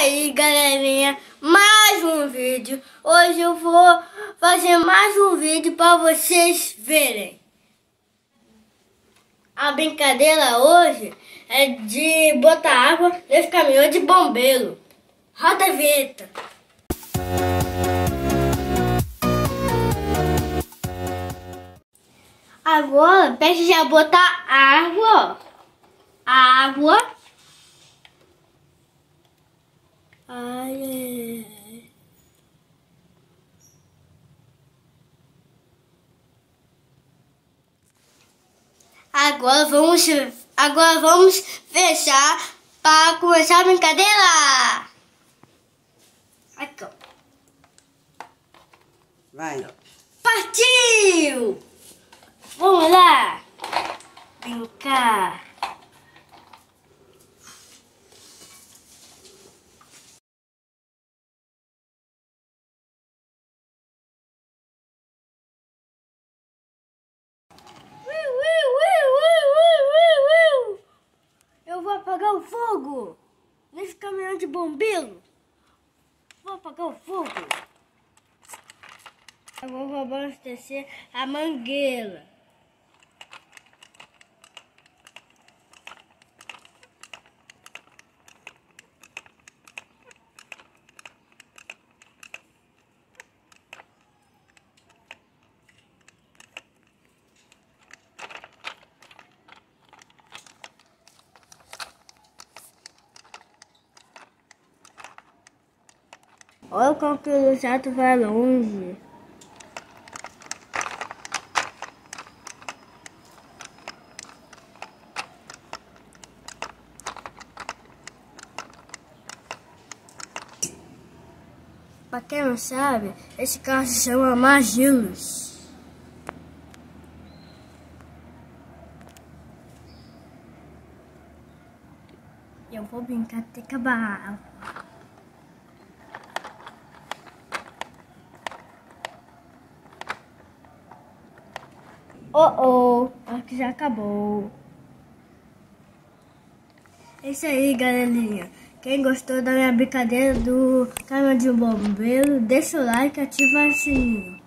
aí, galerinha, mais um vídeo. Hoje eu vou fazer mais um vídeo para vocês verem. A brincadeira hoje é de botar água nesse caminhão de bombeiro. Roda a vinheta. Agora, pede já botar água, ó. Água. Ai. Agora vamos fechar para começar a brincadeira. Aqui, ó. Vai. Partiu! Vamos lá brincar. Eu vou apagar o fogo nesse caminhão de bombeiro. Vou apagar o fogo. Agora vou abastecer a mangueira. Olha como que o jato vai longe. Pra quem não sabe, esse carro se chama Magilus. Eu vou brincar até acabar a água. Acho que já acabou. É isso aí, galerinha. Quem gostou da minha brincadeira do caminhão de bombeiro, deixa o like e ativa o sininho.